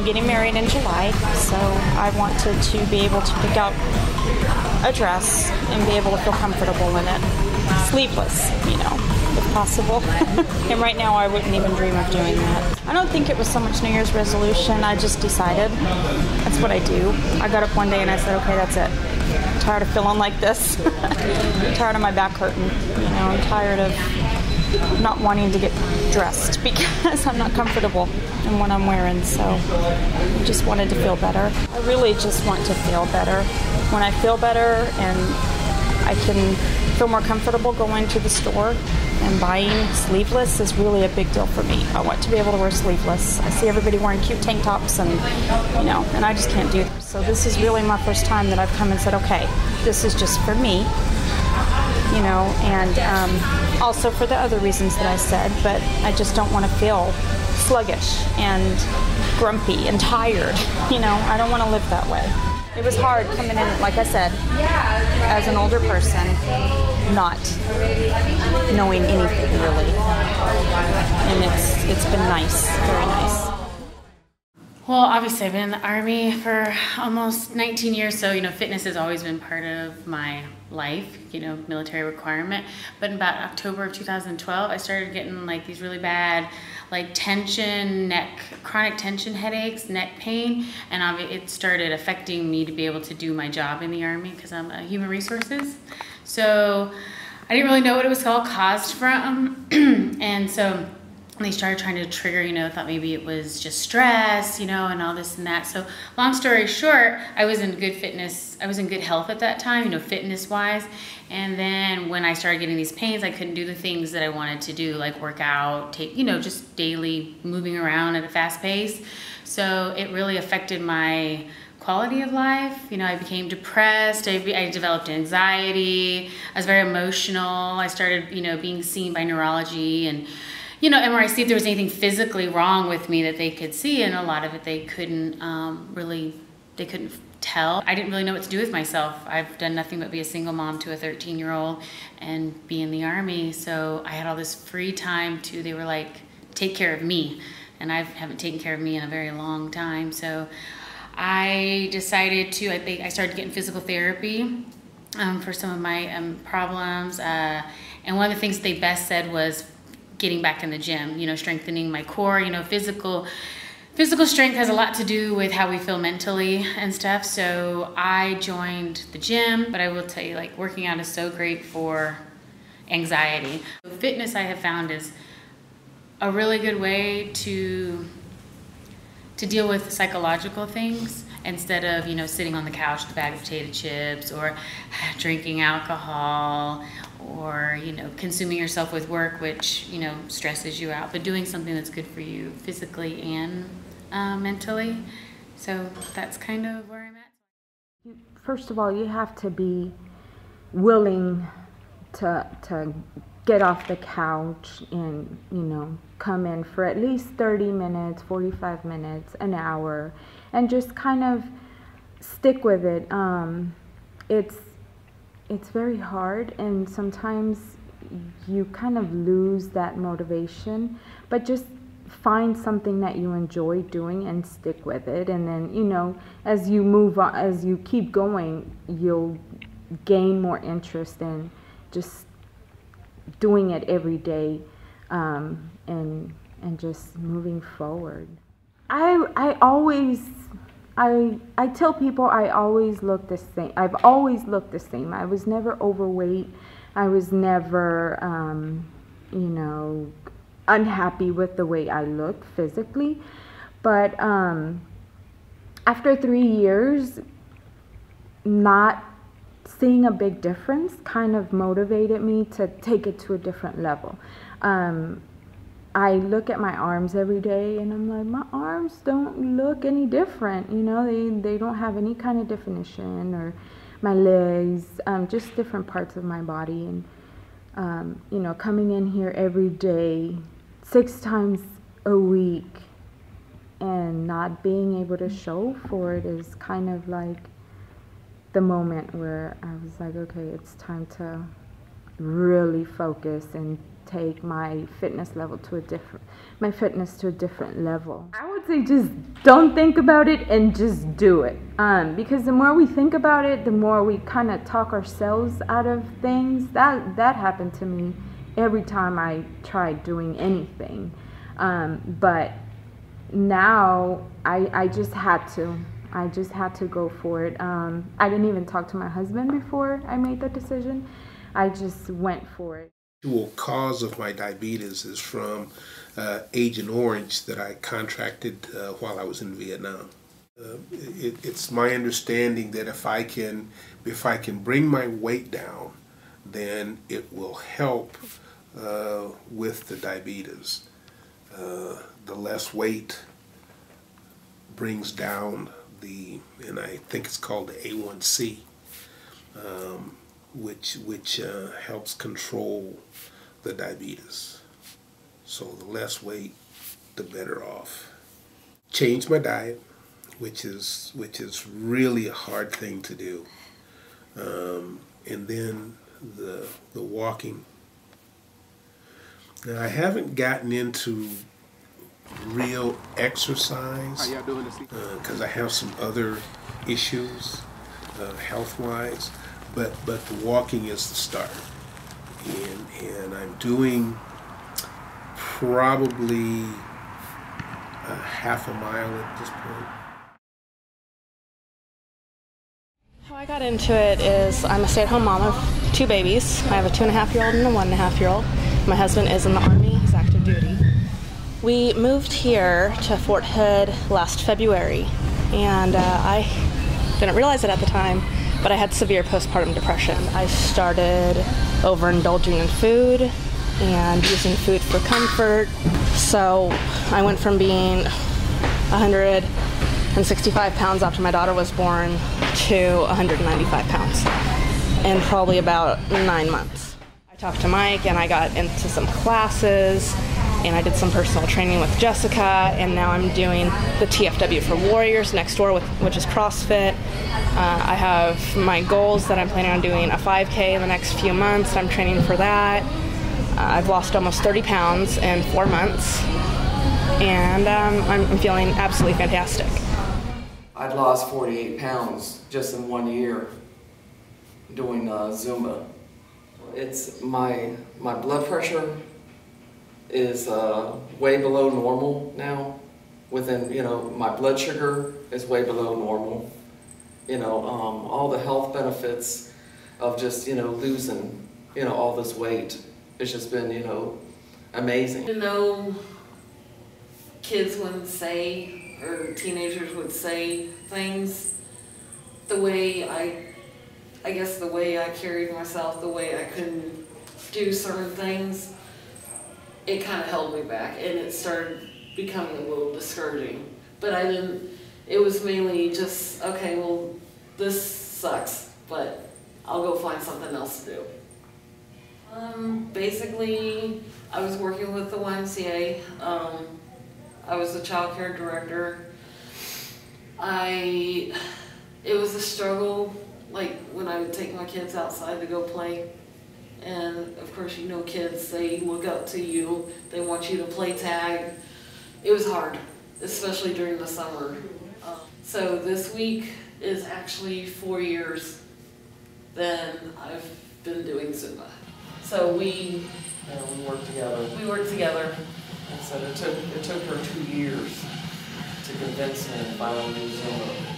I'm getting married in July, so I wanted to be able to pick out a dress and be able to feel comfortable in it. Sleeveless, if possible. And right now I wouldn't even dream of doing that. I don't think it was so much New Year's resolution. I just decided that's what I do. I got up one day and I said, okay, that's it. I'm tired of feeling like this. I'm tired of my back hurting. I'm tired of not wanting to get dressed because I'm not comfortable in what I'm wearing. So I just wanted to feel better. I really just want to feel better. When I feel better and I can feel more comfortable going to the store and buying sleeveless is really a big deal for me. I want to be able to wear sleeveless. I see everybody wearing cute tank tops and I just can't do that. So this is really my first time that I've come and said, okay, this is just for me, and also for the other reasons that I said, but I just don't want to feel sluggish and grumpy and tired. I don't want to live that way. It was hard coming in, like I said, as an older person, not knowing anything really. And it's been nice, very nice. Well, obviously I've been in the Army for almost 19 years, so fitness has always been part of my life, military requirement. But in about October of 2012, I started getting like these really bad chronic tension headaches, neck pain, and it started affecting me to be able to do my job in the Army because I'm a human resources. So I didn't really know what it was caused from, and so they started trying to trigger, thought maybe it was just stress, and all this and that. So long story short, I was in good health at that time, fitness wise. And then when I started getting these pains, I couldn't do the things that I wanted to do, like work out, take, just daily moving around at a fast pace. So it really affected my quality of life. I became depressed. I developed anxiety. I was very emotional. I started, being seen by neurology and MRI, see if there was anything physically wrong with me that they could see, and a lot of it they couldn't tell. I didn't really know what to do with myself. I've done nothing but be a single mom to a 13-year-old and be in the Army, so I had all this free time they were like, take care of me, and I haven't taken care of me in a very long time, so I decided I started getting physical therapy for some of my problems, and one of the things they best said was getting back in the gym, strengthening my core. Physical strength has a lot to do with how we feel mentally and stuff. So I joined the gym, but I will tell you, working out is so great for anxiety. Fitness, I have found, is a really good way to deal with psychological things instead of, sitting on the couch with a bag of potato chips or drinking alcohol or, consuming yourself with work, which, stresses you out, but doing something that's good for you physically and mentally. So that's kind of where I'm at. First of all, you have to be willing to get off the couch and, come in for at least 30 minutes, 45 minutes, an hour, and just kind of stick with it. It's very hard, and sometimes you kind of lose that motivation, but just find something that you enjoy doing and stick with it. And then, as you move on, as you keep going, you'll gain more interest in just doing it every day, and just moving forward. I tell people I always look the same. I've always looked the same. I was never overweight. I was never, unhappy with the way I looked physically. But after 3 years, not seeing a big difference kind of motivated me to take it to a different level. I look at my arms every day and I'm like, my arms don't look any different, they don't have any kind of definition, or my legs, just different parts of my body. And coming in here every day, 6 times a week, and not being able to show for it is kind of like the moment where I was like, okay, it's time to really focus and take my fitness to a different level. I would would say just don't think about it and just do it. Because the more we think about it, the more we kind of talk ourselves out of things. That happened to me every time I tried doing anything. But now I just had to. I just had to go for it. I didn't even talk to my husband before I made the decision. I just went for it. The actual cause of my diabetes is from Agent Orange that I contracted while I was in Vietnam. It's my understanding that if I can bring my weight down, then it will help with the diabetes. The less weight brings down and I think it's called the A1C, which helps control the diabetes. So the less weight, the better off. Change my diet, which is really a hard thing to do, and then the walking. Now I haven't gotten into real exercise because I have some other issues health-wise, but the walking is the start, and I'm doing probably a half a mile at this point. How I got into it is I'm a stay-at-home mom of 2 babies. I have a 2.5-year-old and a 1.5-year-old. My husband is in the Army, he's active duty. We moved here to Fort Hood last February, and I didn't realize it at the time, but I had severe postpartum depression. I started overindulging in food and using food for comfort. So I went from being 165 pounds after my daughter was born to 195 pounds in probably about 9 months. I talked to Mike and I got into some classes and I did some personal training with Jessica, and now I'm doing the TFW for Warriors next door, which is CrossFit. I have my goals that I'm planning on doing a 5K in the next few months. I'm training for that. I've lost almost 30 pounds in 4 months, and I'm feeling absolutely fantastic. I'd lost 48 pounds just in 1 year doing Zumba. It's my blood pressure is way below normal now. Within, my blood sugar is way below normal. All the health benefits of just, losing, all this weight. It's just been, amazing. Even though kids wouldn't say, or teenagers would say things, the way I guess the way I carried myself, the way I couldn't do certain things, it kind of held me back, and it started becoming a little discouraging. But it was mainly just, okay, well, this sucks, but I'll go find something else to do. Basically, I was working with the YMCA. I was the child care director. It was a struggle, like when I would take my kids outside to go play. And of course, kids, they look up to you. They want you to play tag. It was hard, especially during the summer. So this week is actually 4 years that I've been doing Zumba. So we work together. We work together. And so it took her 2 years to convince me to finally do Zumba.